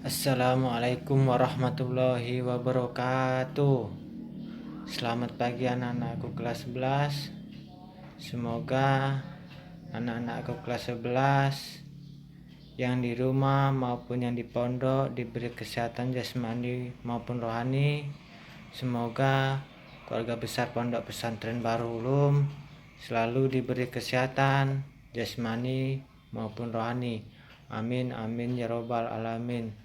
Assalamualaikum warahmatullahi wabarakatuh. Selamat pagi anak-anakku kelas 11. Semoga anak-anakku kelas 11 yang di rumah maupun yang di pondok diberi kesehatan jasmani maupun rohani. Semoga keluarga besar Pondok Pesantren Bahrul Ulum selalu diberi kesehatan jasmani maupun rohani. Amin amin ya robbal alamin.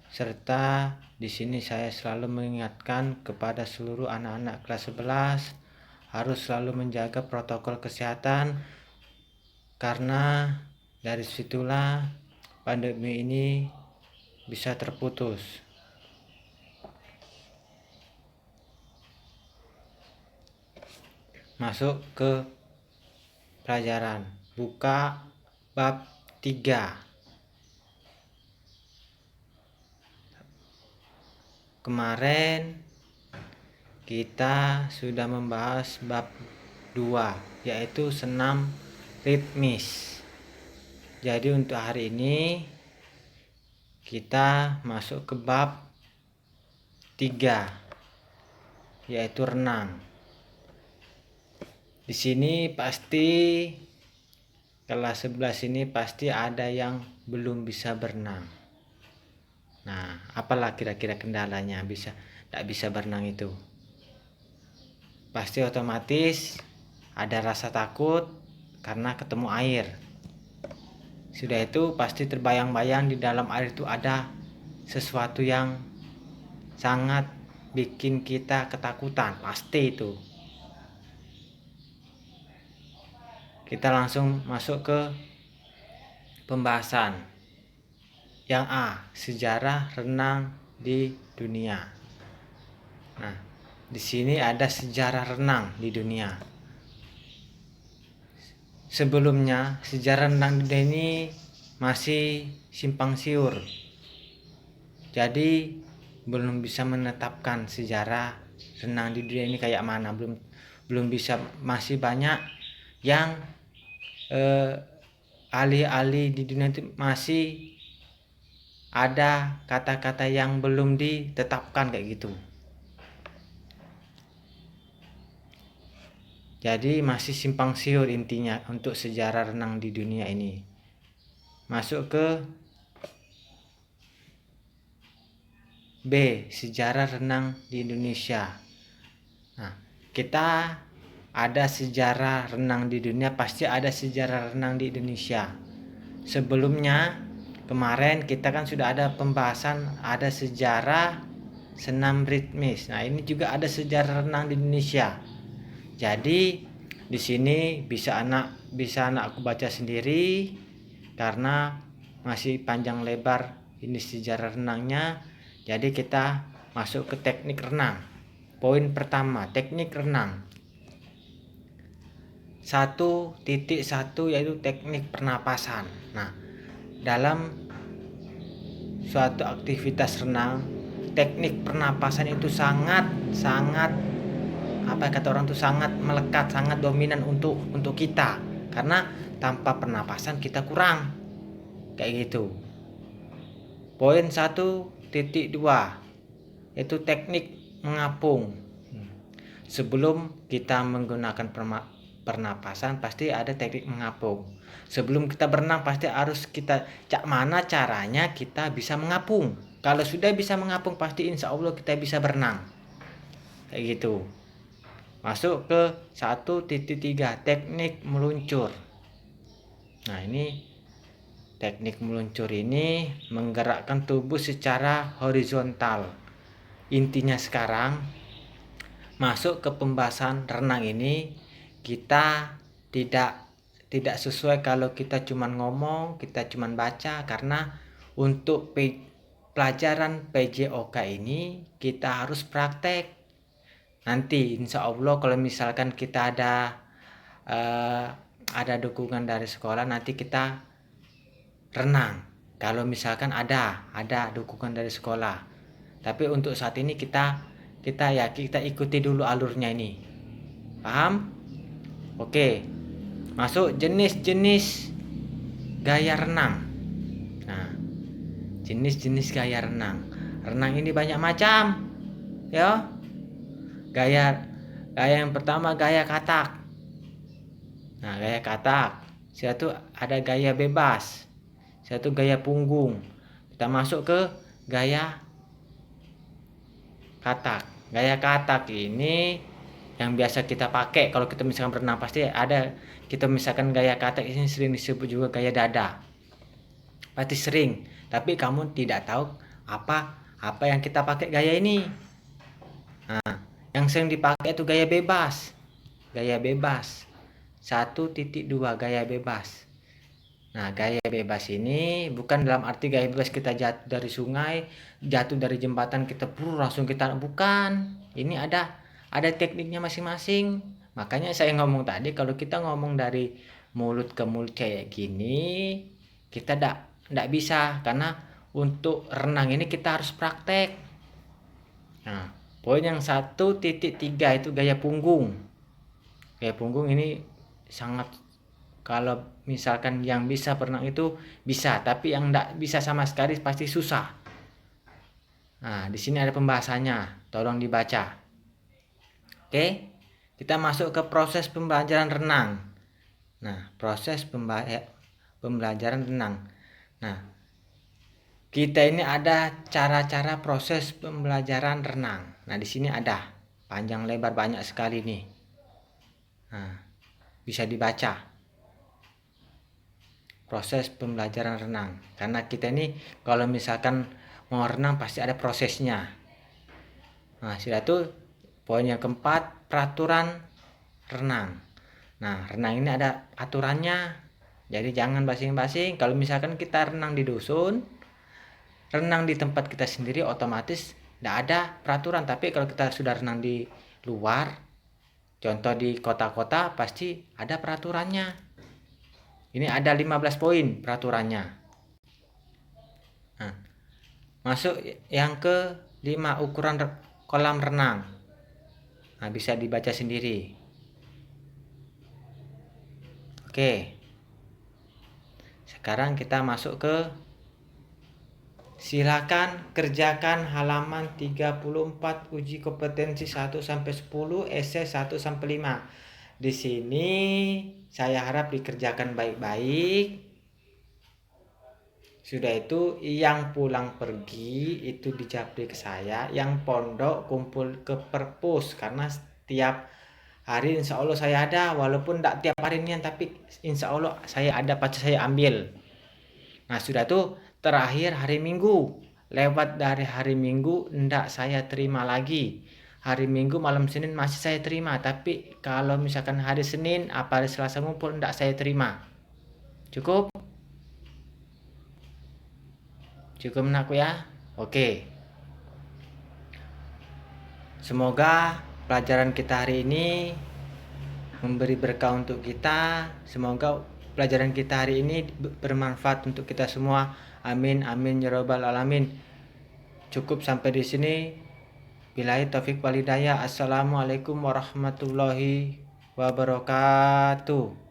Serta di sini saya selalu mengingatkan kepada seluruh anak-anak kelas 11 harus selalu menjaga protokol kesehatan, karena dari situlah pandemi ini bisa terputus. Masuk ke pelajaran. Buka bab 3. Kemarin kita sudah membahas bab 2, yaitu senam ritmis. Jadi untuk hari ini kita masuk ke bab 3, yaitu renang. Di sini pasti kelas 11 ini pasti ada yang belum bisa berenang. Nah, apalah kira-kira kendalanya tidak bisa berenang itu? Pasti otomatis ada rasa takut karena ketemu air. Sudah itu pasti terbayang-bayang di dalam air itu ada sesuatu yang sangat bikin kita ketakutan, pasti itu. Kita langsung masuk ke pembahasan. Yang A, sejarah renang di dunia. Nah, di sini ada sejarah renang di dunia. Sebelumnya, sejarah renang di dunia ini masih simpang siur. Jadi, belum bisa menetapkan sejarah renang di dunia ini kayak mana. Belum bisa, masih banyak yang ahli-ahli di dunia itu masih ada kata-kata yang belum ditetapkan kayak gitu. Jadi masih simpang siur intinya untuk sejarah renang di dunia ini. Masuk ke B, sejarah renang di Indonesia. Nah, kita ada sejarah renang di dunia, pasti ada sejarah renang di Indonesia. Sebelumnya kemarin kita kan sudah ada pembahasan, ada sejarah senam ritmis. Nah, ini juga ada sejarah renang di Indonesia. Jadi di sini bisa anakku baca sendiri karena masih panjang lebar ini sejarah renangnya. Jadi kita masuk ke teknik renang. Poin pertama, teknik renang. 1.1 yaitu teknik pernapasan. Nah, dalam suatu aktivitas renang, teknik pernapasan itu sangat kata orang tuh sangat melekat, sangat dominan untuk kita, karena tanpa pernapasan kita kurang kayak gitu. Poin 1.2 yaitu teknik mengapung. Sebelum kita menggunakan pernapasan pasti ada teknik mengapung. Sebelum kita berenang pasti harus kita cak mana caranya kita bisa mengapung. Kalau sudah bisa mengapung pasti insya Allah kita bisa berenang kayak gitu. Masuk ke 1.3, teknik meluncur. Nah, ini teknik meluncur ini menggerakkan tubuh secara horizontal. Intinya sekarang masuk ke pembahasan renang ini, kita tidak sesuai kalau kita cuman ngomong, kita cuman baca, karena untuk pelajaran PJOK ini kita harus praktek. Nanti insya Allah kalau misalkan kita ada dukungan dari sekolah, nanti kita renang. Kalau misalkan ada dukungan dari sekolah. Tapi untuk saat ini kita ikuti dulu alurnya ini. Paham? Oke. Masuk jenis-jenis gaya renang. Nah, jenis-jenis gaya renang. Renang ini banyak macam, ya. Gaya yang pertama gaya katak. Nah, gaya katak. Satu ada gaya bebas. Satu gaya punggung. Kita masuk ke gaya katak. Gaya katak ini yang biasa kita pakai kalau kita misalkan berenang, pasti ada. Kita misalkan gaya katak ini sering disebut juga gaya dada. Pasti sering, tapi kamu tidak tahu apa yang kita pakai gaya ini. Nah, yang sering dipakai itu gaya bebas. Gaya bebas 1.2 gaya bebas. Nah, gaya bebas ini bukan dalam arti gaya bebas kita jatuh dari sungai, jatuh dari jembatan kita langsung kita, bukan. Ini ada tekniknya masing-masing. Makanya saya ngomong tadi, kalau kita ngomong dari mulut ke mulut kayak gini, kita ndak bisa, karena untuk renang ini kita harus praktek. Nah, poin yang 1.3 itu gaya punggung. Gaya punggung ini sangat, kalau misalkan yang bisa berenang itu bisa, tapi yang ndak bisa sama sekali pasti susah. Nah, di sini ada pembahasannya, tolong dibaca. Oke, kita masuk ke proses pembelajaran renang. Nah, proses pembelajaran renang. Nah, kita ini ada cara-cara proses pembelajaran renang. Nah, di sini ada panjang lebar banyak sekali nih. Nah, bisa dibaca proses pembelajaran renang. Karena kita ini kalau misalkan mau renang pasti ada prosesnya. Nah, sudah tuh poin yang keempat, peraturan renang. Nah, renang ini ada aturannya. Jadi jangan basing-basing. Kalau misalkan kita renang di dusun, renang di tempat kita sendiri, otomatis tidak ada peraturan. Tapi kalau kita sudah renang di luar, contoh di kota-kota, pasti ada peraturannya. Ini ada 15 poin peraturannya. Nah, masuk yang ke 5, ukuran kolam renang. Nah, bisa dibaca sendiri. Oke. Sekarang kita masuk ke silakan kerjakan halaman 34 uji kompetensi 1 sampai 10, esai 1 sampai 5. Di sini saya harap dikerjakan baik-baik. Sudah itu yang pulang pergi itu dijapri ke saya, yang pondok kumpul ke perpus, karena setiap hari insya Allah saya ada, walaupun tidak tiap hari ini, tapi insya Allah saya ada, pasti saya ambil. Nah, sudah tuh terakhir hari Minggu, lewat dari hari Minggu ndak saya terima lagi. Hari Minggu malam Senin masih saya terima, tapi kalau misalkan hari Senin apa hari Selasa ngumpul ndak saya terima. Cukup menakut ya. Oke, semoga pelajaran kita hari ini memberi berkah untuk kita. Semoga pelajaran kita hari ini bermanfaat untuk kita semua. Amin amin ya rabbal alamin. Cukup sampai di sini. Billahi taufik wal hidayah. Assalamualaikum warahmatullahi wabarakatuh.